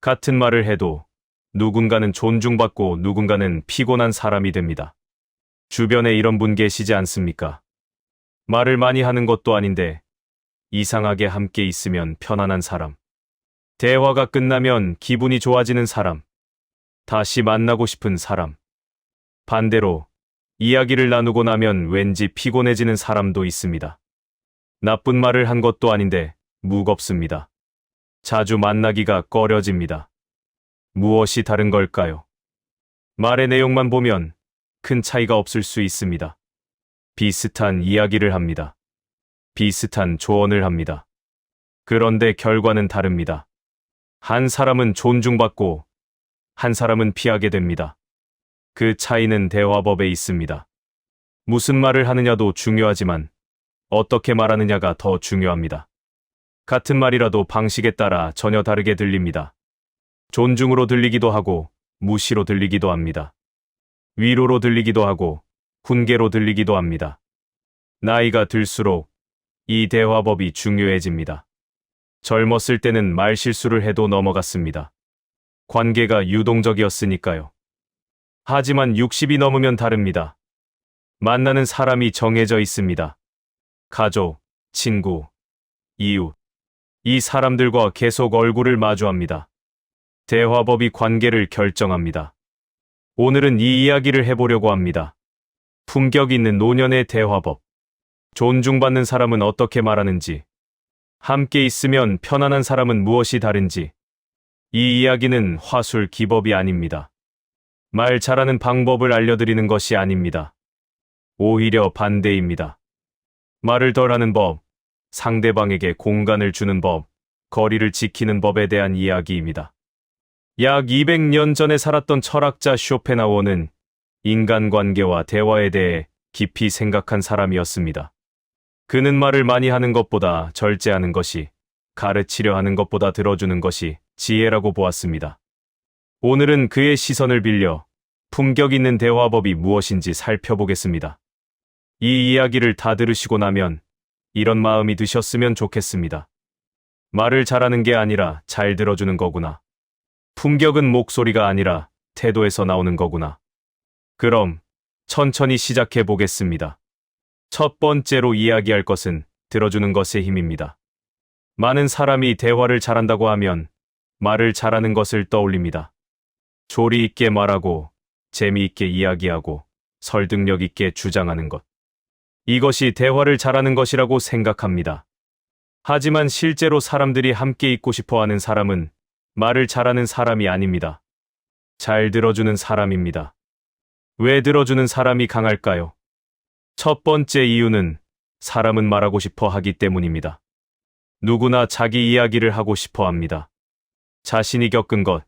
같은 말을 해도 누군가는 존중받고 누군가는 피곤한 사람이 됩니다. 주변에 이런 분 계시지 않습니까? 말을 많이 하는 것도 아닌데 이상하게 함께 있으면 편안한 사람. 대화가 끝나면 기분이 좋아지는 사람. 다시 만나고 싶은 사람. 반대로 이야기를 나누고 나면 왠지 피곤해지는 사람도 있습니다. 나쁜 말을 한 것도 아닌데 무겁습니다. 자주 만나기가 꺼려집니다. 무엇이 다른 걸까요? 말의 내용만 보면 큰 차이가 없을 수 있습니다. 비슷한 이야기를 합니다. 비슷한 조언을 합니다. 그런데 결과는 다릅니다. 한 사람은 존중받고 한 사람은 피하게 됩니다. 그 차이는 대화법에 있습니다. 무슨 말을 하느냐도 중요하지만 어떻게 말하느냐가 더 중요합니다. 같은 말이라도 방식에 따라 전혀 다르게 들립니다. 존중으로 들리기도 하고 무시로 들리기도 합니다. 위로로 들리기도 하고 훈계로 들리기도 합니다. 나이가 들수록 이 대화법이 중요해집니다. 젊었을 때는 말실수를 해도 넘어갔습니다. 관계가 유동적이었으니까요. 하지만 60이 넘으면 다릅니다. 만나는 사람이 정해져 있습니다. 가족, 친구, 이웃. 이 사람들과 계속 얼굴을 마주합니다. 대화법이 관계를 결정합니다. 오늘은 이 이야기를 해보려고 합니다. 품격 있는 노년의 대화법. 존중받는 사람은 어떻게 말하는지, 함께 있으면 편안한 사람은 무엇이 다른지. 이 이야기는 화술 기법이 아닙니다. 말 잘하는 방법을 알려드리는 것이 아닙니다. 오히려 반대입니다. 말을 덜하는 법, 상대방에게 공간을 주는 법, 거리를 지키는 법에 대한 이야기입니다. 약 200년 전에 살았던 철학자 쇼펜하워는 인간관계와 대화에 대해 깊이 생각한 사람이었습니다. 그는 말을 많이 하는 것보다 절제하는 것이, 가르치려 하는 것보다 들어주는 것이 지혜라고 보았습니다. 오늘은 그의 시선을 빌려 품격 있는 대화법이 무엇인지 살펴보겠습니다. 이 이야기를 다 들으시고 나면 이런 마음이 드셨으면 좋겠습니다. 말을 잘하는 게 아니라 잘 들어주는 거구나. 품격은 목소리가 아니라 태도에서 나오는 거구나. 그럼 천천히 시작해 보겠습니다. 첫 번째로 이야기할 것은 들어주는 것의 힘입니다. 많은 사람이 대화를 잘한다고 하면 말을 잘하는 것을 떠올립니다. 조리 있게 말하고 재미있게 이야기하고 설득력 있게 주장하는 것. 이것이 대화를 잘하는 것이라고 생각합니다. 하지만 실제로 사람들이 함께 있고 싶어 하는 사람은 말을 잘하는 사람이 아닙니다. 잘 들어주는 사람입니다. 왜 들어주는 사람이 강할까요? 첫 번째 이유는 사람은 말하고 싶어 하기 때문입니다. 누구나 자기 이야기를 하고 싶어 합니다. 자신이 겪은 것,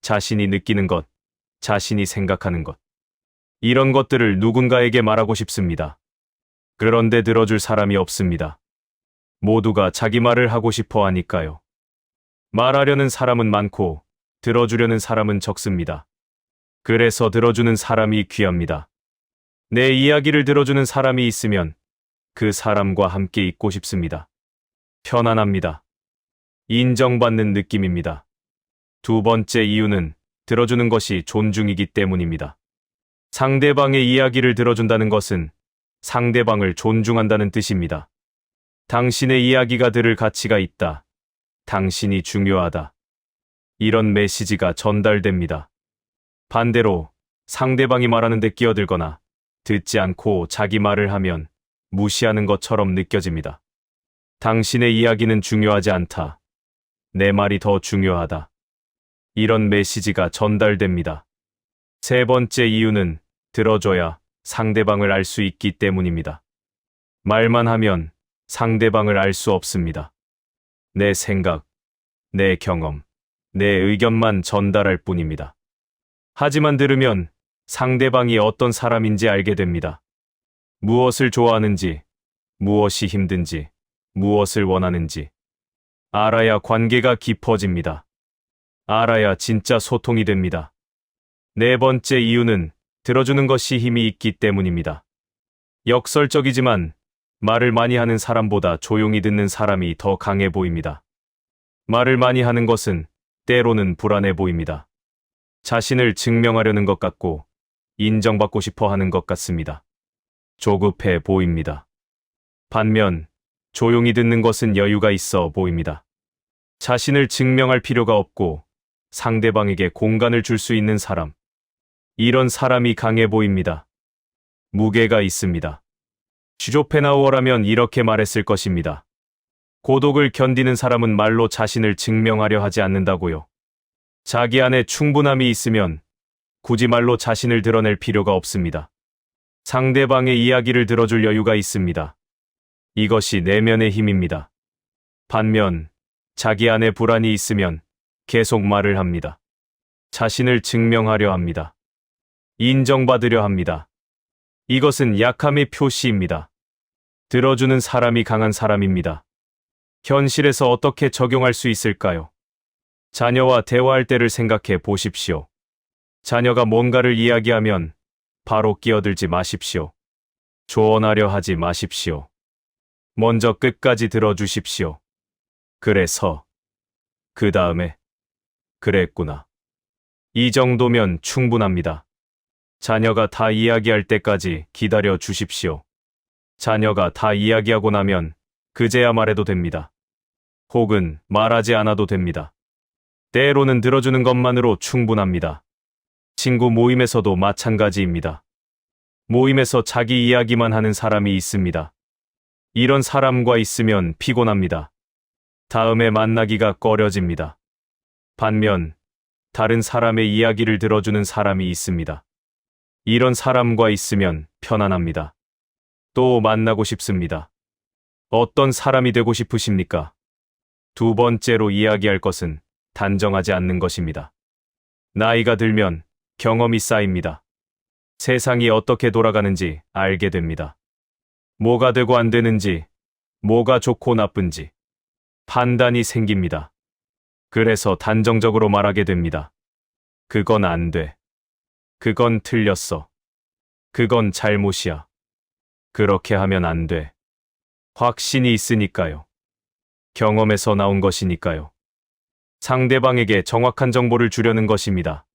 자신이 느끼는 것, 자신이 생각하는 것. 이런 것들을 누군가에게 말하고 싶습니다. 그런데 들어줄 사람이 없습니다. 모두가 자기 말을 하고 싶어 하니까요. 말하려는 사람은 많고 들어주려는 사람은 적습니다. 그래서 들어주는 사람이 귀합니다. 내 이야기를 들어주는 사람이 있으면 그 사람과 함께 있고 싶습니다. 편안합니다. 인정받는 느낌입니다. 두 번째 이유는 들어주는 것이 존중이기 때문입니다. 상대방의 이야기를 들어준다는 것은 상대방을 존중한다는 뜻입니다. 당신의 이야기가 들을 가치가 있다. 당신이 중요하다. 이런 메시지가 전달됩니다. 반대로 상대방이 말하는 데 끼어들거나 듣지 않고 자기 말을 하면 무시하는 것처럼 느껴집니다. 당신의 이야기는 중요하지 않다. 내 말이 더 중요하다. 이런 메시지가 전달됩니다. 세 번째 이유는 들어줘야 상대방을 알 수 있기 때문입니다. 말만 하면 상대방을 알 수 없습니다. 내 생각, 내 경험, 내 의견만 전달할 뿐입니다. 하지만 들으면 상대방이 어떤 사람인지 알게 됩니다. 무엇을 좋아하는지, 무엇이 힘든지, 무엇을 원하는지. 알아야 관계가 깊어집니다. 알아야 진짜 소통이 됩니다. 네 번째 이유는 들어주는 것이 힘이 있기 때문입니다. 역설적이지만 말을 많이 하는 사람보다 조용히 듣는 사람이 더 강해 보입니다. 말을 많이 하는 것은 때로는 불안해 보입니다. 자신을 증명하려는 것 같고 인정받고 싶어 하는 것 같습니다. 조급해 보입니다. 반면 조용히 듣는 것은 여유가 있어 보입니다. 자신을 증명할 필요가 없고 상대방에게 공간을 줄 수 있는 사람. 이런 사람이 강해 보입니다. 무게가 있습니다. 슈조펜하우어라면 이렇게 말했을 것입니다. 고독을 견디는 사람은 말로 자신을 증명하려 하지 않는다고요. 자기 안에 충분함이 있으면 굳이 말로 자신을 드러낼 필요가 없습니다. 상대방의 이야기를 들어줄 여유가 있습니다. 이것이 내면의 힘입니다. 반면 자기 안에 불안이 있으면 계속 말을 합니다. 자신을 증명하려 합니다. 인정받으려 합니다. 이것은 약함의 표시입니다. 들어주는 사람이 강한 사람입니다. 현실에서 어떻게 적용할 수 있을까요? 자녀와 대화할 때를 생각해 보십시오. 자녀가 뭔가를 이야기하면 바로 끼어들지 마십시오. 조언하려 하지 마십시오. 먼저 끝까지 들어주십시오. 그래서 그 다음에 그랬구나. 이 정도면 충분합니다. 자녀가 다 이야기할 때까지 기다려 주십시오. 자녀가 다 이야기하고 나면 그제야 말해도 됩니다. 혹은 말하지 않아도 됩니다. 때로는 들어주는 것만으로 충분합니다. 친구 모임에서도 마찬가지입니다. 모임에서 자기 이야기만 하는 사람이 있습니다. 이런 사람과 있으면 피곤합니다. 다음에 만나기가 꺼려집니다. 반면 다른 사람의 이야기를 들어주는 사람이 있습니다. 이런 사람과 있으면 편안합니다. 또 만나고 싶습니다. 어떤 사람이 되고 싶으십니까? 두 번째로 이야기할 것은 단정하지 않는 것입니다. 나이가 들면 경험이 쌓입니다. 세상이 어떻게 돌아가는지 알게 됩니다. 뭐가 되고 안 되는지, 뭐가 좋고 나쁜지 판단이 생깁니다. 그래서 단정적으로 말하게 됩니다. 그건 안 돼. 그건 틀렸어. 그건 잘못이야. 그렇게 하면 안 돼. 확신이 있으니까요. 경험에서 나온 것이니까요. 상대방에게 정확한 정보를 주려는 것입니다.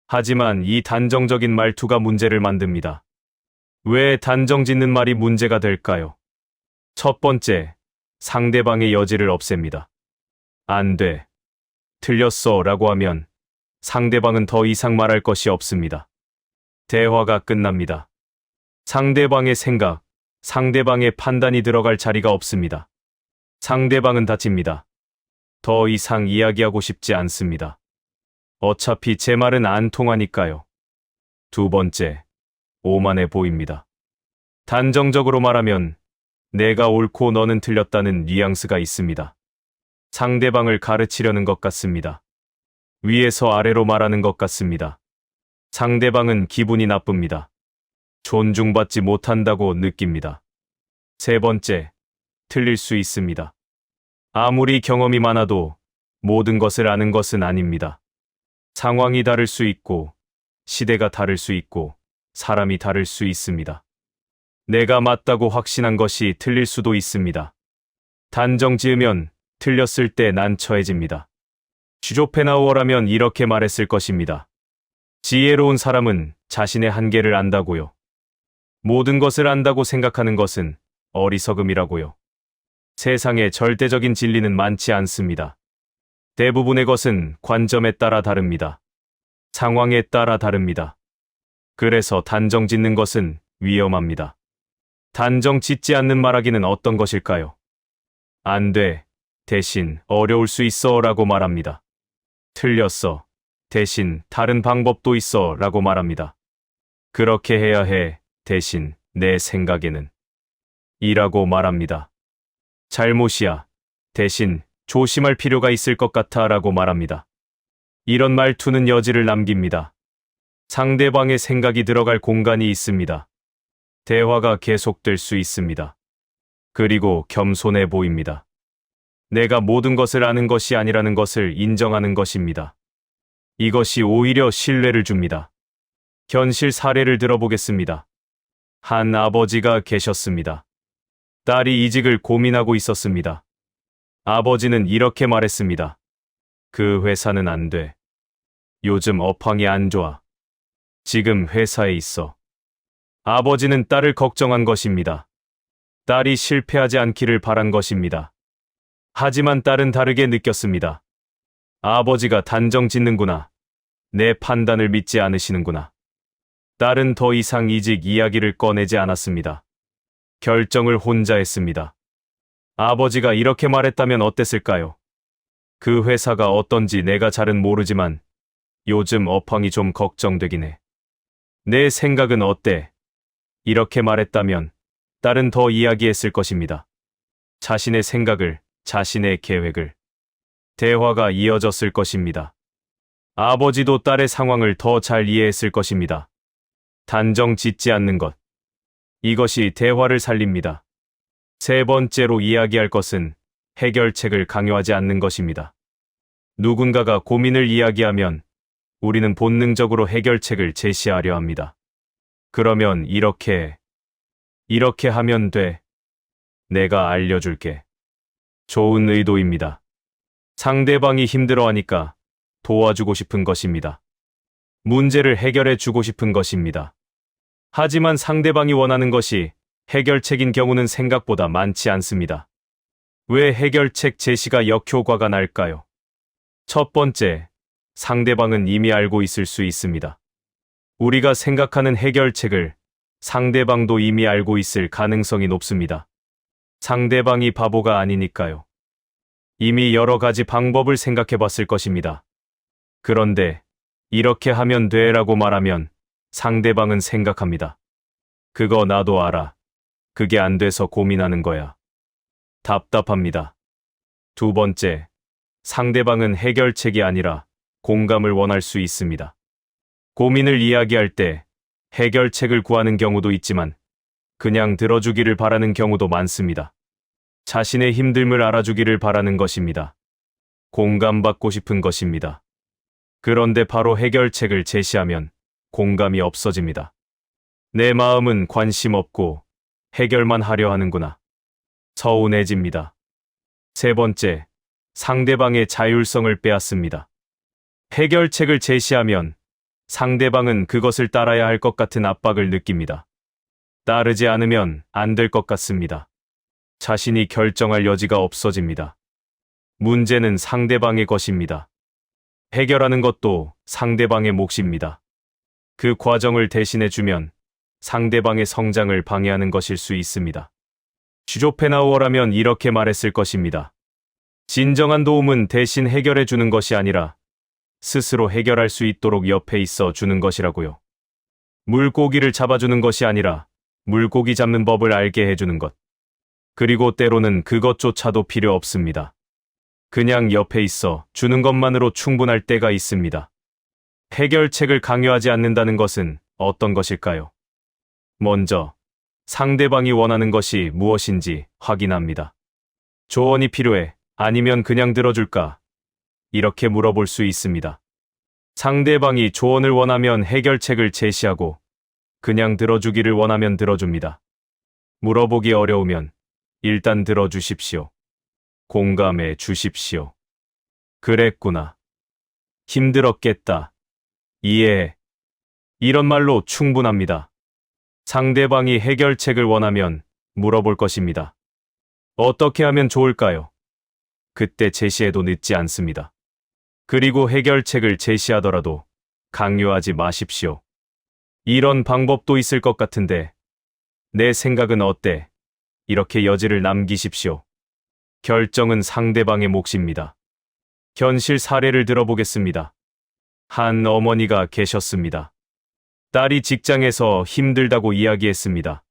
하지만 이 단정적인 말투가 문제를 만듭니다. 왜 단정 짓는 말이 문제가 될까요? 첫 번째, 상대방의 여지를 없앱니다. 안 돼. 틀렸어 라고 하면 상대방은 더 이상 말할 것이 없습니다. 대화가 끝납니다. 상대방의 생각, 상대방의 판단이 들어갈 자리가 없습니다. 상대방은 다칩니다. 더 이상 이야기하고 싶지 않습니다. 어차피 제 말은 안 통하니까요. 두 번째, 오만해 보입니다. 단정적으로 말하면 내가 옳고 너는 틀렸다는 뉘앙스가 있습니다. 상대방을 가르치려는 것 같습니다. 위에서 아래로 말하는 것 같습니다. 상대방은 기분이 나쁩니다. 존중받지 못한다고 느낍니다. 세 번째, 틀릴 수 있습니다. 아무리 경험이 많아도 모든 것을 아는 것은 아닙니다. 상황이 다를 수 있고, 시대가 다를 수 있고, 사람이 다를 수 있습니다. 내가 맞다고 확신한 것이 틀릴 수도 있습니다. 단정 지으면 틀렸을 때 난처해집니다. 슈조펜하우어라면 이렇게 말했을 것입니다. 지혜로운 사람은 자신의 한계를 안다고요. 모든 것을 안다고 생각하는 것은 어리석음이라고요. 세상에 절대적인 진리는 많지 않습니다. 대부분의 것은 관점에 따라 다릅니다. 상황에 따라 다릅니다. 그래서 단정 짓는 것은 위험합니다. 단정 짓지 않는 말하기는 어떤 것일까요? 안 돼. 대신 어려울 수 있어 라고 말합니다. 틀렸어. 대신 다른 방법도 있어 라고 말합니다. 그렇게 해야 해. 대신 내 생각에는 이라고 말합니다. 잘못이야. 대신 조심할 필요가 있을 것 같아 라고 말합니다. 이런 말투는 여지를 남깁니다. 상대방의 생각이 들어갈 공간이 있습니다. 대화가 계속될 수 있습니다. 그리고 겸손해 보입니다. 내가 모든 것을 아는 것이 아니라는 것을 인정하는 것입니다. 이것이 오히려 신뢰를 줍니다. 현실 사례를 들어보겠습니다. 한 아버지가 계셨습니다. 딸이 이직을 고민하고 있었습니다. 아버지는 이렇게 말했습니다. 그 회사는 안 돼. 요즘 업황이 안 좋아. 지금 회사에 있어. 아버지는 딸을 걱정한 것입니다. 딸이 실패하지 않기를 바란 것입니다. 하지만 딸은 다르게 느꼈습니다. 아버지가 단정 짓는구나. 내 판단을 믿지 않으시는구나. 딸은 더 이상 이직 이야기를 꺼내지 않았습니다. 결정을 혼자 했습니다. 아버지가 이렇게 말했다면 어땠을까요? 그 회사가 어떤지 내가 잘은 모르지만 요즘 업황이 좀 걱정되긴 해. 내 생각은 어때? 이렇게 말했다면 딸은 더 이야기했을 것입니다. 자신의 생각을, 자신의 계획을. 대화가 이어졌을 것입니다. 아버지도 딸의 상황을 더 잘 이해했을 것입니다. 단정 짓지 않는 것. 이것이 대화를 살립니다. 세 번째로 이야기할 것은 해결책을 강요하지 않는 것입니다. 누군가가 고민을 이야기하면 우리는 본능적으로 해결책을 제시하려 합니다. 그러면 이렇게 하면 돼. 내가 알려줄게. 좋은 의도입니다. 상대방이 힘들어하니까 도와주고 싶은 것입니다. 문제를 해결해 주고 싶은 것입니다. 하지만 상대방이 원하는 것이 해결책인 경우는 생각보다 많지 않습니다. 왜 해결책 제시가 역효과가 날까요? 첫 번째, 상대방은 이미 알고 있을 수 있습니다. 우리가 생각하는 해결책을 상대방도 이미 알고 있을 가능성이 높습니다. 상대방이 바보가 아니니까요. 이미 여러 가지 방법을 생각해 봤을 것입니다. 그런데 이렇게 하면 돼라고 말하면 상대방은 생각합니다. 그거 나도 알아. 그게 안 돼서 고민하는 거야. 답답합니다. 두 번째, 상대방은 해결책이 아니라 공감을 원할 수 있습니다. 고민을 이야기할 때 해결책을 구하는 경우도 있지만 그냥 들어주기를 바라는 경우도 많습니다. 자신의 힘듦을 알아주기를 바라는 것입니다. 공감받고 싶은 것입니다. 그런데 바로 해결책을 제시하면 공감이 없어집니다. 내 마음은 관심 없고 해결만 하려 하는구나. 서운해집니다. 세 번째, 상대방의 자율성을 빼앗습니다. 해결책을 제시하면 상대방은 그것을 따라야 할 것 같은 압박을 느낍니다. 따르지 않으면 안 될 것 같습니다. 자신이 결정할 여지가 없어집니다. 문제는 상대방의 것입니다. 해결하는 것도 상대방의 몫입니다. 그 과정을 대신해 주면 상대방의 성장을 방해하는 것일 수 있습니다. 쇼펜하우어라면 이렇게 말했을 것입니다. 진정한 도움은 대신 해결해 주는 것이 아니라 스스로 해결할 수 있도록 옆에 있어 주는 것이라고요. 물고기를 잡아주는 것이 아니라 물고기 잡는 법을 알게 해주는 것. 그리고 때로는 그것조차도 필요 없습니다. 그냥 옆에 있어 주는 것만으로 충분할 때가 있습니다. 해결책을 강요하지 않는다는 것은 어떤 것일까요? 먼저, 상대방이 원하는 것이 무엇인지 확인합니다. 조언이 필요해? 아니면 그냥 들어줄까? 이렇게 물어볼 수 있습니다. 상대방이 조언을 원하면 해결책을 제시하고 그냥 들어주기를 원하면 들어줍니다. 물어보기 어려우면 일단 들어주십시오. 공감해 주십시오. 그랬구나. 힘들었겠다. 이해해. 이런 말로 충분합니다. 상대방이 해결책을 원하면 물어볼 것입니다. 어떻게 하면 좋을까요? 그때 제시해도 늦지 않습니다. 그리고 해결책을 제시하더라도 강요하지 마십시오. 이런 방법도 있을 것 같은데 내 생각은 어때? 이렇게 여지를 남기십시오. 결정은 상대방의 몫입니다. 현실 사례를 들어보겠습니다. 한 어머니가 계셨습니다. 딸이 직장에서 힘들다고 이야기했습니다.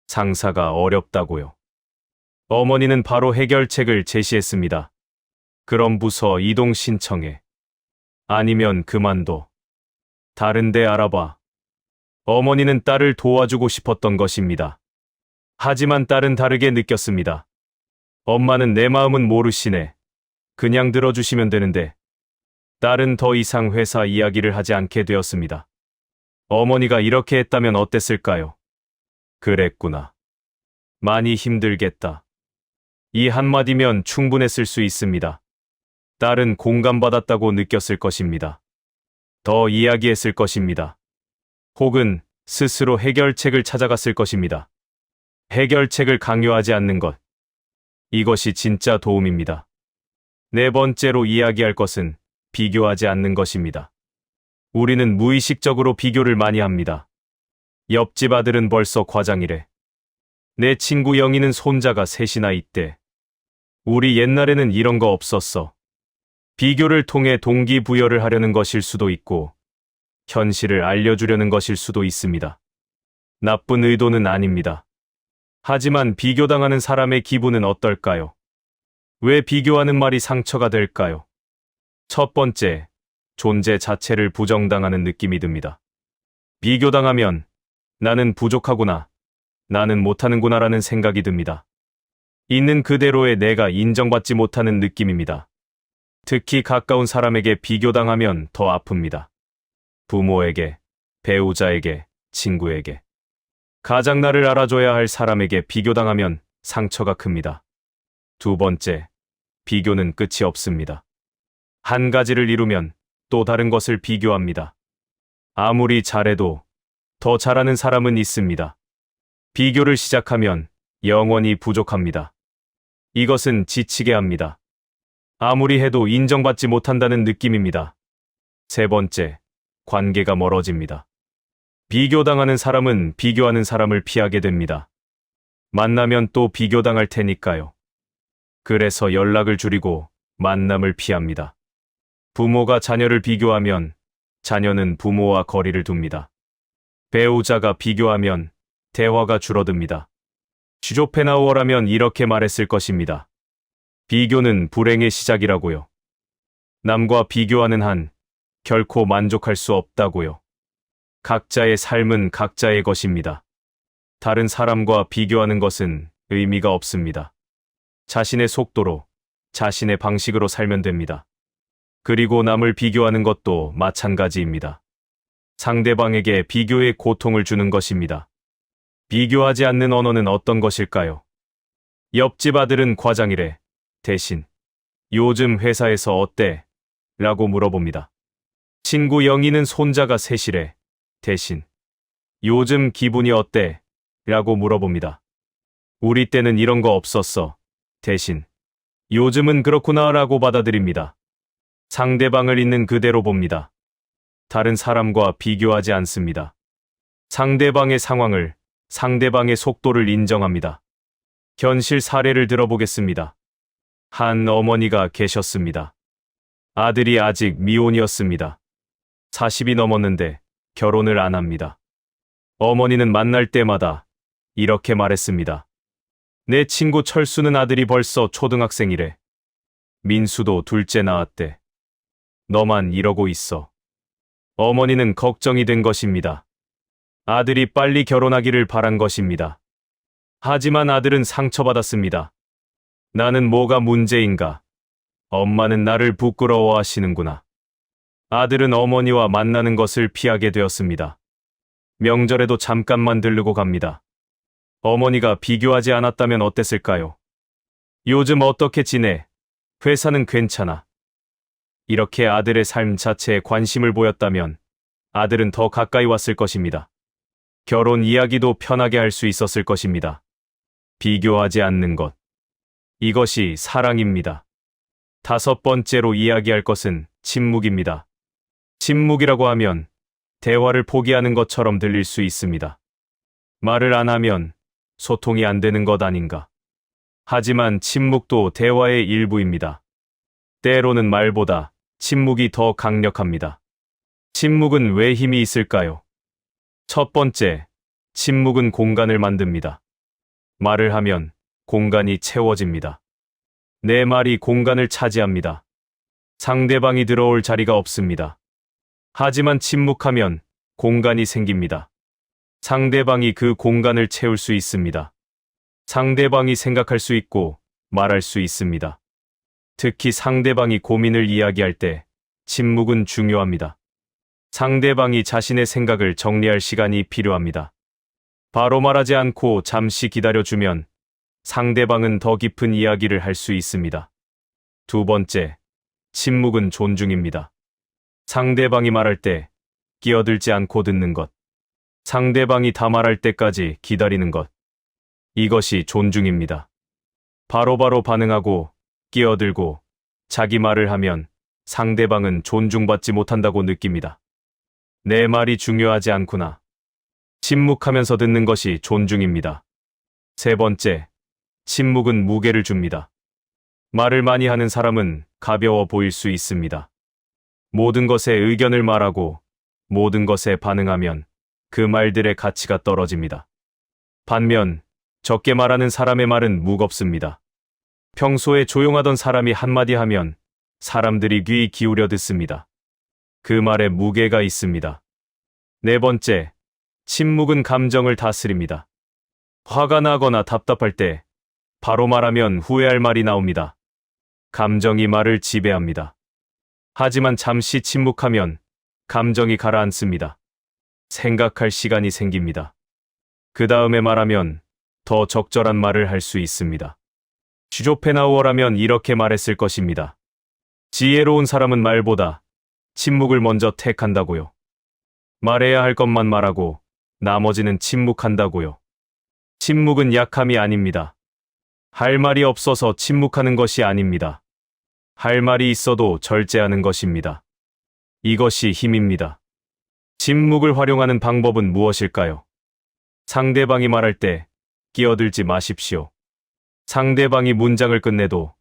상사가 어렵다고요. 어머니는 바로 해결책을 제시했습니다. 그럼 부서 이동 신청해. 아니면 그만둬. 다른 데 알아봐. 어머니는 딸을 도와주고 싶었던 것입니다. 하지만 딸은 다르게 느꼈습니다. 엄마는 내 마음은 모르시네. 그냥 들어주시면 되는데. 딸은 더 이상 회사 이야기를 하지 않게 되었습니다. 어머니가 이렇게 했다면 어땠을까요? 그랬구나. 많이 힘들겠다. 이 한마디면 충분했을 수 있습니다. 딸은 공감받았다고 느꼈을 것입니다. 더 이야기했을 것입니다. 혹은 스스로 해결책을 찾아갔을 것입니다. 해결책을 강요하지 않는 것. 이것이 진짜 도움입니다. 네 번째로 이야기할 것은 비교하지 않는 것입니다. 우리는 무의식적으로 비교를 많이 합니다. 옆집 아들은 벌써 과장이래. 내 친구 영희는 손자가 셋이나 있대. 우리 옛날에는 이런 거 없었어. 비교를 통해 동기부여를 하려는 것일 수도 있고, 현실을 알려주려는 것일 수도 있습니다. 나쁜 의도는 아닙니다. 하지만 비교당하는 사람의 기분은 어떨까요? 왜 비교하는 말이 상처가 될까요? 첫 번째, 존재 자체를 부정당하는 느낌이 듭니다. 비교당하면 나는 부족하구나, 나는 못하는구나라는 생각이 듭니다. 있는 그대로의 내가 인정받지 못하는 느낌입니다. 특히 가까운 사람에게 비교당하면 더 아픕니다. 부모에게, 배우자에게, 친구에게. 가장 나를 알아줘야 할 사람에게 비교당하면 상처가 큽니다. 두 번째, 비교는 끝이 없습니다. 한 가지를 이루면 또 다른 것을 비교합니다. 아무리 잘해도 더 잘하는 사람은 있습니다. 비교를 시작하면 영원히 부족합니다. 이것은 지치게 합니다. 아무리 해도 인정받지 못한다는 느낌입니다. 세 번째, 관계가 멀어집니다. 비교당하는 사람은 비교하는 사람을 피하게 됩니다. 만나면 또 비교당할 테니까요. 그래서 연락을 줄이고 만남을 피합니다. 부모가 자녀를 비교하면 자녀는 부모와 거리를 둡니다. 배우자가 비교하면 대화가 줄어듭니다. 슈조펜하우어라면 이렇게 말했을 것입니다. 비교는 불행의 시작이라고요. 남과 비교하는 한 결코 만족할 수 없다고요. 각자의 삶은 각자의 것입니다. 다른 사람과 비교하는 것은 의미가 없습니다. 자신의 속도로, 자신의 방식으로 살면 됩니다. 그리고 남을 비교하는 것도 마찬가지입니다. 상대방에게 비교의 고통을 주는 것입니다. 비교하지 않는 언어는 어떤 것일까요? 옆집 아들은 과장이래. 대신 요즘 회사에서 어때? 라고 물어봅니다. 친구 영희는 손자가 셋이래. 대신 요즘 기분이 어때? 라고 물어봅니다. 우리 때는 이런 거 없었어. 대신 요즘은 그렇구나 라고 받아들입니다. 상대방을 있는 그대로 봅니다. 다른 사람과 비교하지 않습니다. 상대방의 상황을, 상대방의 속도를 인정합니다. 현실 사례를 들어보겠습니다. 한 어머니가 계셨습니다. 아들이 아직 미혼이었습니다. 40이 넘었는데 결혼을 안 합니다. 어머니는 만날 때마다 이렇게 말했습니다. 내 친구 철수는 아들이 벌써 초등학생이래. 민수도 둘째 낳았대. 너만 이러고 있어. 어머니는 걱정이 된 것입니다. 아들이 빨리 결혼하기를 바란 것입니다. 하지만 아들은 상처받았습니다. 나는 뭐가 문제인가? 엄마는 나를 부끄러워하시는구나. 아들은 어머니와 만나는 것을 피하게 되었습니다. 명절에도 잠깐만 들르고 갑니다. 어머니가 비교하지 않았다면 어땠을까요? 요즘 어떻게 지내? 회사는 괜찮아. 이렇게 아들의 삶 자체에 관심을 보였다면 아들은 더 가까이 왔을 것입니다. 결혼 이야기도 편하게 할 수 있었을 것입니다. 비교하지 않는 것. 이것이 사랑입니다. 다섯 번째로 이야기할 것은 침묵입니다. 침묵이라고 하면 대화를 포기하는 것처럼 들릴 수 있습니다. 말을 안 하면 소통이 안 되는 것 아닌가. 하지만 침묵도 대화의 일부입니다. 때로는 말보다 침묵이 더 강력합니다. 침묵은 왜 힘이 있을까요? 첫 번째, 침묵은 공간을 만듭니다. 말을 하면 공간이 채워집니다. 내 말이 공간을 차지합니다. 상대방이 들어올 자리가 없습니다. 하지만 침묵하면 공간이 생깁니다. 상대방이 그 공간을 채울 수 있습니다. 상대방이 생각할 수 있고 말할 수 있습니다. 특히 상대방이 고민을 이야기할 때 침묵은 중요합니다. 상대방이 자신의 생각을 정리할 시간이 필요합니다. 바로 말하지 않고 잠시 기다려주면 상대방은 더 깊은 이야기를 할 수 있습니다. 두 번째, 침묵은 존중입니다. 상대방이 말할 때 끼어들지 않고 듣는 것. 상대방이 다 말할 때까지 기다리는 것. 이것이 존중입니다. 바로바로 반응하고 끼어들고 자기 말을 하면 상대방은 존중받지 못한다고 느낍니다. 내 말이 중요하지 않구나. 침묵하면서 듣는 것이 존중입니다. 세 번째, 침묵은 무게를 줍니다. 말을 많이 하는 사람은 가벼워 보일 수 있습니다. 모든 것에 의견을 말하고 모든 것에 반응하면 그 말들의 가치가 떨어집니다. 반면 적게 말하는 사람의 말은 무겁습니다. 평소에 조용하던 사람이 한마디 하면 사람들이 귀 기울여 듣습니다. 그 말에 무게가 있습니다. 네 번째, 침묵은 감정을 다스립니다. 화가 나거나 답답할 때 바로 말하면 후회할 말이 나옵니다. 감정이 말을 지배합니다. 하지만 잠시 침묵하면 감정이 가라앉습니다. 생각할 시간이 생깁니다. 그 다음에 말하면 더 적절한 말을 할 수 있습니다. 쇼펜하우어라면 이렇게 말했을 것입니다. 지혜로운 사람은 말보다 침묵을 먼저 택한다고요. 말해야 할 것만 말하고 나머지는 침묵한다고요. 침묵은 약함이 아닙니다. 할 말이 없어서 침묵하는 것이 아닙니다. 할 말이 있어도 절제하는 것입니다. 이것이 힘입니다. 침묵을 활용하는 방법은 무엇일까요? 상대방이 말할 때 끼어들지 마십시오. 상대방이 문장을 끝내도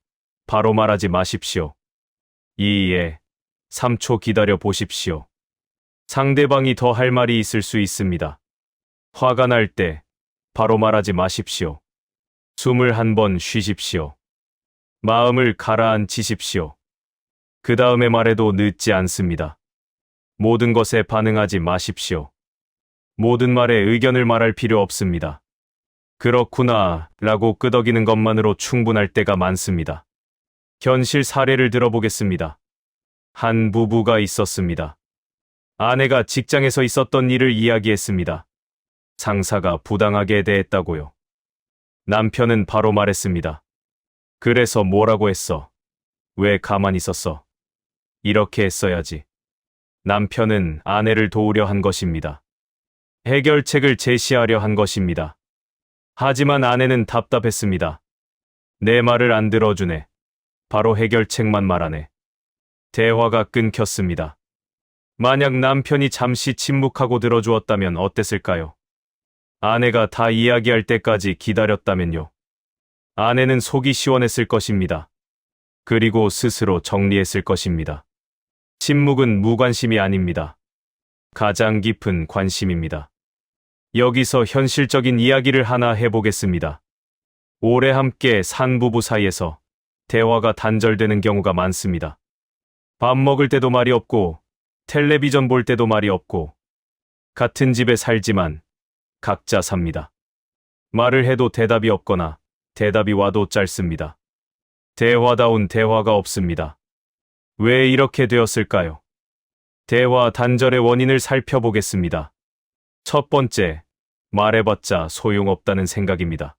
바로 말하지 마십시오. 2에 3초 기다려 보십시오. 상대방이 더 할 말이 있을 수 있습니다. 화가 날 때 바로 말하지 마십시오. 숨을 한 번 쉬십시오. 마음을 가라앉히십시오. 그 다음에 말해도 늦지 않습니다. 모든 것에 반응하지 마십시오. 모든 말에 의견을 말할 필요 없습니다. 그렇구나 라고 끄덕이는 것만으로 충분할 때가 많습니다. 현실 사례를 들어보겠습니다. 한 부부가 있었습니다. 아내가 직장에서 있었던 일을 이야기했습니다. 상사가 부당하게 대했다고요. 남편은 바로 말했습니다. 그래서 뭐라고 했어? 왜 가만히 있었어? 이렇게 했어야지. 남편은 아내를 도우려 한 것입니다. 해결책을 제시하려 한 것입니다. 하지만 아내는 답답했습니다. 내 말을 안 들어주네. 바로 해결책만 말하네. 대화가 끊겼습니다. 만약 남편이 잠시 침묵하고 들어주었다면 어땠을까요? 아내가 다 이야기할 때까지 기다렸다면요. 아내는 속이 시원했을 것입니다. 그리고 스스로 정리했을 것입니다. 침묵은 무관심이 아닙니다. 가장 깊은 관심입니다. 여기서 현실적인 이야기를 하나 해보겠습니다. 오래 함께 산 부부 사이에서 대화가 단절되는 경우가 많습니다. 밥 먹을 때도 말이 없고, 텔레비전 볼 때도 말이 없고, 같은 집에 살지만 각자 삽니다. 말을 해도 대답이 없거나 대답이 와도 짧습니다. 대화다운 대화가 없습니다. 왜 이렇게 되었을까요? 대화 단절의 원인을 살펴보겠습니다. 첫 번째, 말해봤자 소용없다는 생각입니다.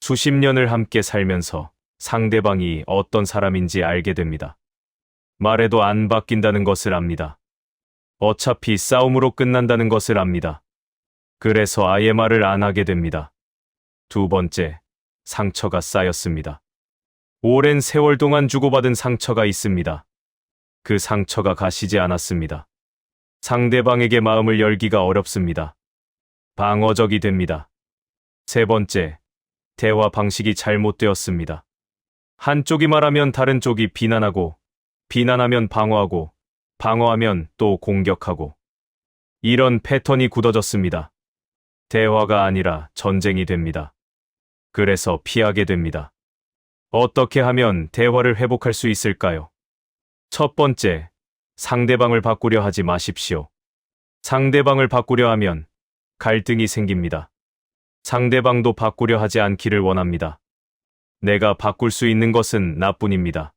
수십 년을 함께 살면서 상대방이 어떤 사람인지 알게 됩니다. 말해도 안 바뀐다는 것을 압니다. 어차피 싸움으로 끝난다는 것을 압니다. 그래서 아예 말을 안 하게 됩니다. 두 번째, 상처가 쌓였습니다. 오랜 세월 동안 주고받은 상처가 있습니다. 그 상처가 가시지 않았습니다. 상대방에게 마음을 열기가 어렵습니다. 방어적이 됩니다. 세 번째, 대화 방식이 잘못되었습니다. 한쪽이 말하면 다른 쪽이 비난하고, 비난하면 방어하고, 방어하면 또 공격하고. 이런 패턴이 굳어졌습니다. 대화가 아니라 전쟁이 됩니다. 그래서 피하게 됩니다. 어떻게 하면 대화를 회복할 수 있을까요? 첫 번째, 상대방을 바꾸려 하지 마십시오. 상대방을 바꾸려 하면 갈등이 생깁니다. 상대방도 바꾸려 하지 않기를 원합니다. 내가 바꿀 수 있는 것은 나뿐입니다.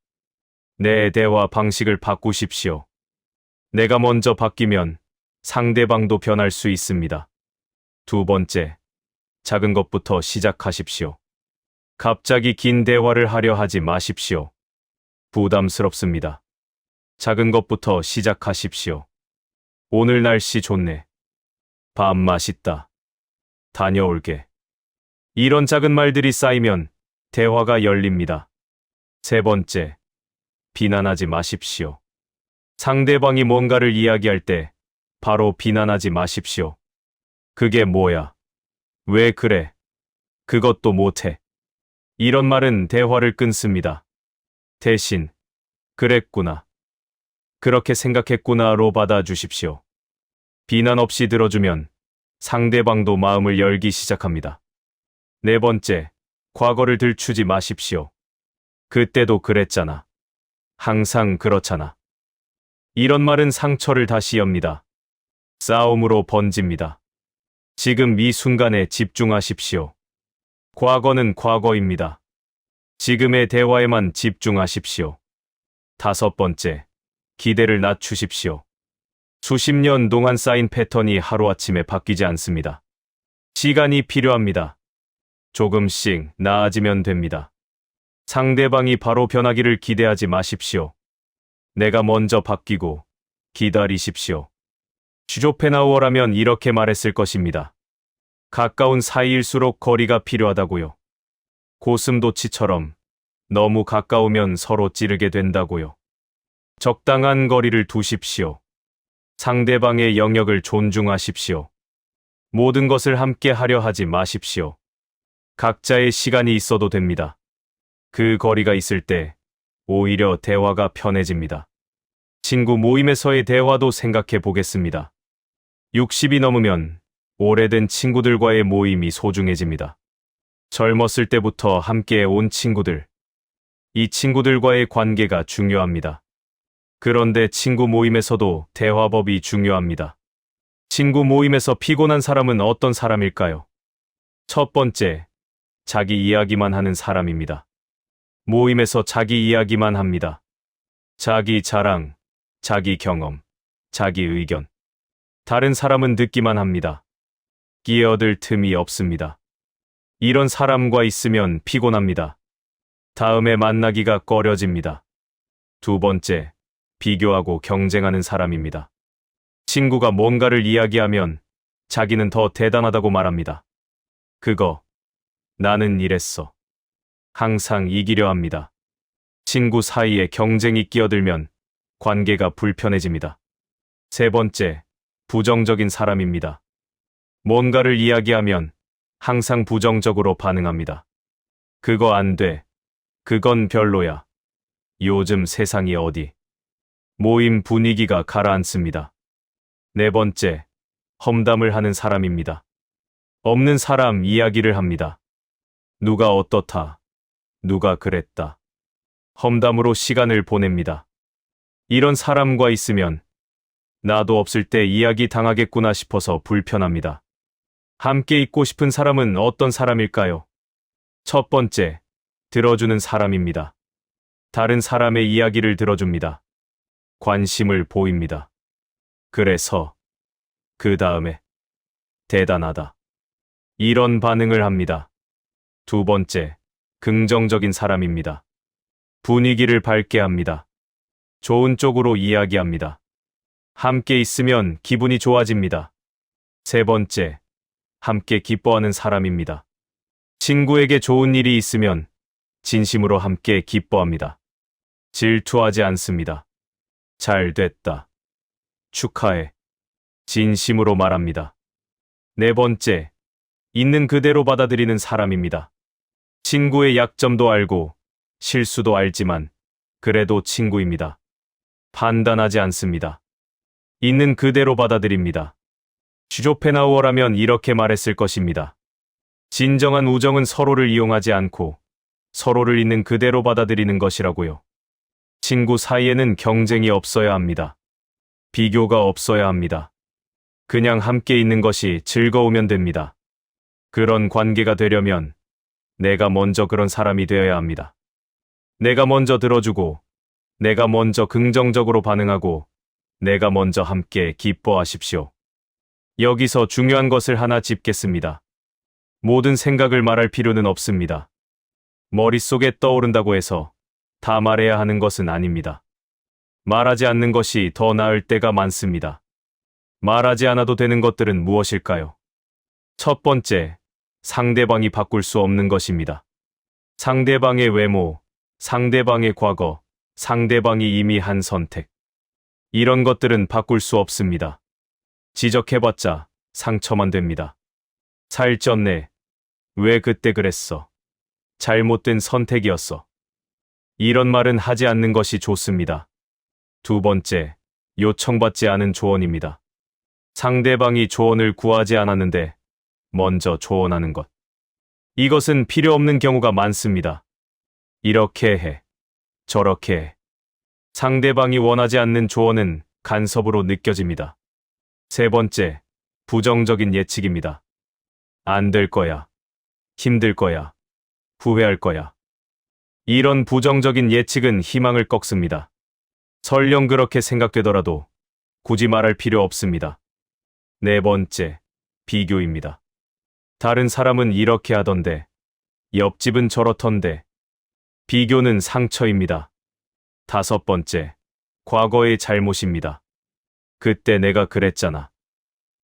내 대화 방식을 바꾸십시오. 내가 먼저 바뀌면 상대방도 변할 수 있습니다. 두 번째, 작은 것부터 시작하십시오. 갑자기 긴 대화를 하려 하지 마십시오. 부담스럽습니다. 작은 것부터 시작하십시오. 오늘 날씨 좋네. 밥 맛있다. 다녀올게. 이런 작은 말들이 쌓이면 대화가 열립니다. 세 번째, 비난하지 마십시오. 상대방이 뭔가를 이야기할 때 바로 비난하지 마십시오. 그게 뭐야? 왜 그래? 그것도 못해. 이런 말은 대화를 끊습니다. 대신, 그랬구나. 그렇게 생각했구나로 받아주십시오. 비난 없이 들어주면 상대방도 마음을 열기 시작합니다. 네 번째, 과거를 들추지 마십시오. 그때도 그랬잖아. 항상 그렇잖아. 이런 말은 상처를 다시 엽니다. 싸움으로 번집니다. 지금 이 순간에 집중하십시오. 과거는 과거입니다. 지금의 대화에만 집중하십시오. 다섯 번째, 기대를 낮추십시오. 수십 년 동안 쌓인 패턴이 하루아침에 바뀌지 않습니다. 시간이 필요합니다. 조금씩 나아지면 됩니다. 상대방이 바로 변하기를 기대하지 마십시오. 내가 먼저 바뀌고 기다리십시오. 쇼펜하우어라면 이렇게 말했을 것입니다. 가까운 사이일수록 거리가 필요하다고요. 고슴도치처럼 너무 가까우면 서로 찌르게 된다고요. 적당한 거리를 두십시오. 상대방의 영역을 존중하십시오. 모든 것을 함께 하려 하지 마십시오. 각자의 시간이 있어도 됩니다. 그 거리가 있을 때 오히려 대화가 편해집니다. 친구 모임에서의 대화도 생각해 보겠습니다. 60이 넘으면 오래된 친구들과의 모임이 소중해집니다. 젊었을 때부터 함께 온 친구들. 이 친구들과의 관계가 중요합니다. 그런데 친구 모임에서도 대화법이 중요합니다. 친구 모임에서 피곤한 사람은 어떤 사람일까요? 첫 번째, 자기 이야기만 하는 사람입니다. 모임에서 자기 이야기만 합니다. 자기 자랑, 자기 경험, 자기 의견. 다른 사람은 듣기만 합니다. 끼어들 틈이 없습니다. 이런 사람과 있으면 피곤합니다. 다음에 만나기가 꺼려집니다. 두 번째, 비교하고 경쟁하는 사람입니다. 친구가 뭔가를 이야기하면 자기는 더 대단하다고 말합니다. 그거, 나는 이랬어. 항상 이기려 합니다. 친구 사이에 경쟁이 끼어들면 관계가 불편해집니다. 세 번째, 부정적인 사람입니다. 뭔가를 이야기하면 항상 부정적으로 반응합니다. 그거 안 돼. 그건 별로야. 요즘 세상이 어디. 모임 분위기가 가라앉습니다. 네 번째, 험담을 하는 사람입니다. 없는 사람 이야기를 합니다. 누가 어떻다. 누가 그랬다. 험담으로 시간을 보냅니다. 이런 사람과 있으면 나도 없을 때 이야기 당하겠구나 싶어서 불편합니다. 함께 있고 싶은 사람은 어떤 사람일까요? 첫 번째, 들어주는 사람입니다. 다른 사람의 이야기를 들어줍니다. 관심을 보입니다. 그래서 그 다음에 대단하다. 이런 반응을 합니다. 두 번째, 긍정적인 사람입니다. 분위기를 밝게 합니다. 좋은 쪽으로 이야기합니다. 함께 있으면 기분이 좋아집니다. 세 번째, 함께 기뻐하는 사람입니다. 친구에게 좋은 일이 있으면 진심으로 함께 기뻐합니다. 질투하지 않습니다. 잘 됐다. 축하해. 진심으로 말합니다. 네 번째, 있는 그대로 받아들이는 사람입니다. 친구의 약점도 알고 실수도 알지만 그래도 친구입니다. 판단하지 않습니다. 있는 그대로 받아들입니다. 쇼펜하우어라면 이렇게 말했을 것입니다. 진정한 우정은 서로를 이용하지 않고 서로를 있는 그대로 받아들이는 것이라고요. 친구 사이에는 경쟁이 없어야 합니다. 비교가 없어야 합니다. 그냥 함께 있는 것이 즐거우면 됩니다. 그런 관계가 되려면 내가 먼저 그런 사람이 되어야 합니다. 내가 먼저 들어주고, 내가 먼저 긍정적으로 반응하고, 내가 먼저 함께 기뻐하십시오. 여기서 중요한 것을 하나 짚겠습니다. 모든 생각을 말할 필요는 없습니다. 머릿속에 떠오른다고 해서 다 말해야 하는 것은 아닙니다. 말하지 않는 것이 더 나을 때가 많습니다. 말하지 않아도 되는 것들은 무엇일까요? 첫 번째, 상대방이 바꿀 수 없는 것입니다. 상대방의 외모, 상대방의 과거, 상대방이 이미 한 선택. 이런 것들은 바꿀 수 없습니다. 지적해봤자 상처만 됩니다. 살쪘네. 왜 그때 그랬어? 잘못된 선택이었어. 이런 말은 하지 않는 것이 좋습니다. 두 번째, 요청받지 않은 조언입니다. 상대방이 조언을 구하지 않았는데 먼저 조언하는 것. 이것은 필요 없는 경우가 많습니다. 이렇게 해. 저렇게 해. 상대방이 원하지 않는 조언은 간섭으로 느껴집니다. 세 번째, 부정적인 예측입니다. 안 될 거야. 힘들 거야. 후회할 거야. 이런 부정적인 예측은 희망을 꺾습니다. 설령 그렇게 생각되더라도 굳이 말할 필요 없습니다. 네 번째, 비교입니다. 다른 사람은 이렇게 하던데, 옆집은 저렇던데. 비교는 상처입니다. 다섯 번째, 과거의 잘못입니다. 그때 내가 그랬잖아.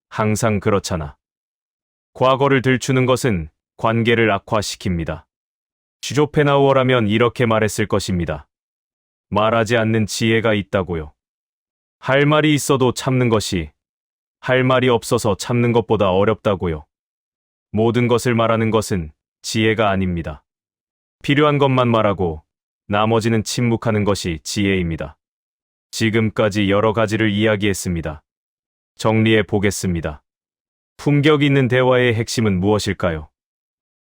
항상 그렇잖아. 과거를 들추는 것은 관계를 악화시킵니다. 슈조펜하우어라면 이렇게 말했을 것입니다. 말하지 않는 지혜가 있다고요. 할 말이 있어도 참는 것이 할 말이 없어서 참는 것보다 어렵다고요. 모든 것을 말하는 것은 지혜가 아닙니다. 필요한 것만 말하고 나머지는 침묵하는 것이 지혜입니다. 지금까지 여러 가지를 이야기했습니다. 정리해 보겠습니다. 품격 있는 대화의 핵심은 무엇일까요?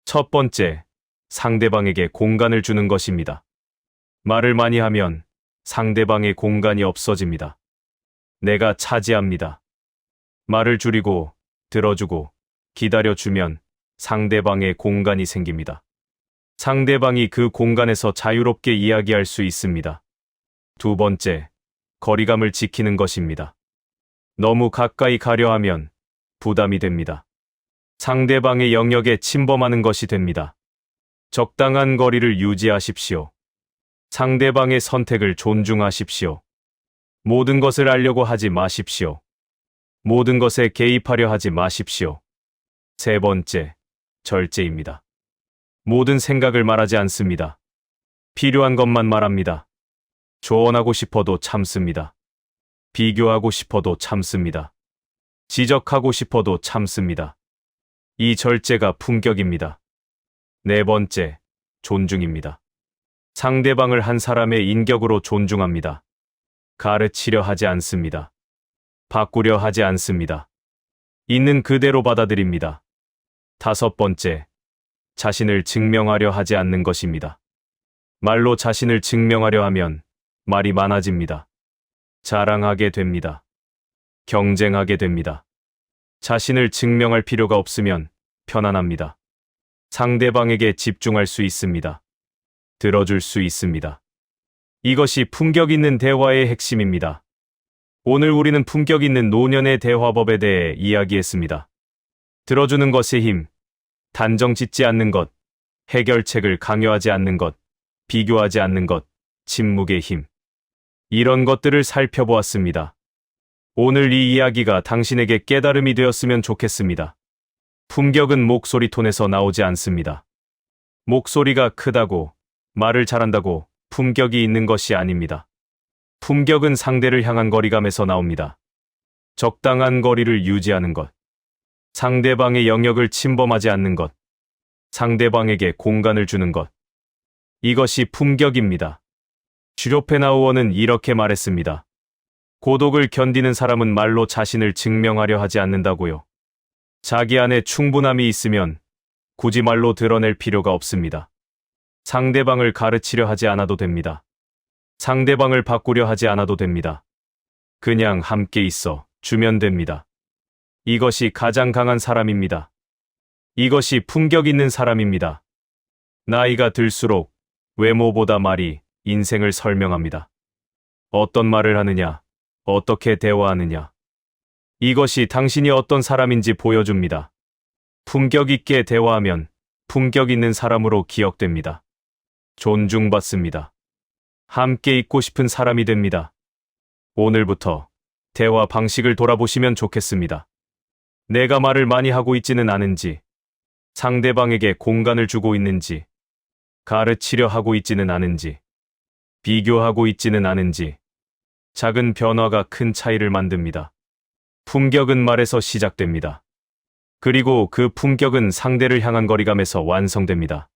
첫 번째, 상대방에게 공간을 주는 것입니다. 말을 많이 하면 상대방의 공간이 없어집니다. 내가 차지합니다. 말을 줄이고 들어주고 기다려주면 상대방의 공간이 생깁니다. 상대방이 그 공간에서 자유롭게 이야기할 수 있습니다. 두 번째, 거리감을 지키는 것입니다. 너무 가까이 가려 하면 부담이 됩니다. 상대방의 영역에 침범하는 것이 됩니다. 적당한 거리를 유지하십시오. 상대방의 선택을 존중하십시오. 모든 것을 알려고 하지 마십시오. 모든 것에 개입하려 하지 마십시오. 세 번째, 절제입니다. 모든 생각을 말하지 않습니다. 필요한 것만 말합니다. 조언하고 싶어도 참습니다. 비교하고 싶어도 참습니다. 지적하고 싶어도 참습니다. 이 절제가 품격입니다. 네 번째, 존중입니다. 상대방을 한 사람의 인격으로 존중합니다. 가르치려 하지 않습니다. 바꾸려 하지 않습니다. 있는 그대로 받아들입니다. 다섯 번째, 자신을 증명하려 하지 않는 것입니다. 말로 자신을 증명하려 하면 말이 많아집니다. 자랑하게 됩니다. 경쟁하게 됩니다. 자신을 증명할 필요가 없으면 편안합니다. 상대방에게 집중할 수 있습니다. 들어줄 수 있습니다. 이것이 품격 있는 대화의 핵심입니다. 오늘 우리는 품격 있는 노년의 대화법에 대해 이야기했습니다. 들어주는 것의 힘, 단정 짓지 않는 것, 해결책을 강요하지 않는 것, 비교하지 않는 것, 침묵의 힘. 이런 것들을 살펴보았습니다. 오늘 이 이야기가 당신에게 깨달음이 되었으면 좋겠습니다. 품격은 목소리 톤에서 나오지 않습니다. 목소리가 크다고, 말을 잘한다고 품격이 있는 것이 아닙니다. 품격은 상대를 향한 거리감에서 나옵니다. 적당한 거리를 유지하는 것. 상대방의 영역을 침범하지 않는 것. 상대방에게 공간을 주는 것. 이것이 품격입니다. 슈조펜하우어는 이렇게 말했습니다. 고독을 견디는 사람은 말로 자신을 증명하려 하지 않는다고요. 자기 안에 충분함이 있으면 굳이 말로 드러낼 필요가 없습니다. 상대방을 가르치려 하지 않아도 됩니다. 상대방을 바꾸려 하지 않아도 됩니다. 그냥 함께 있어 주면 됩니다. 이것이 가장 강한 사람입니다. 이것이 품격 있는 사람입니다. 나이가 들수록 외모보다 말이 인생을 설명합니다. 어떤 말을 하느냐, 어떻게 대화하느냐. 이것이 당신이 어떤 사람인지 보여줍니다. 품격 있게 대화하면 품격 있는 사람으로 기억됩니다. 존중받습니다. 함께 있고 싶은 사람이 됩니다. 오늘부터 대화 방식을 돌아보시면 좋겠습니다. 내가 말을 많이 하고 있지는 않은지, 상대방에게 공간을 주고 있는지, 가르치려 하고 있지는 않은지, 비교하고 있지는 않은지, 작은 변화가 큰 차이를 만듭니다. 품격은 말에서 시작됩니다. 그리고 그 품격은 상대를 향한 거리감에서 완성됩니다.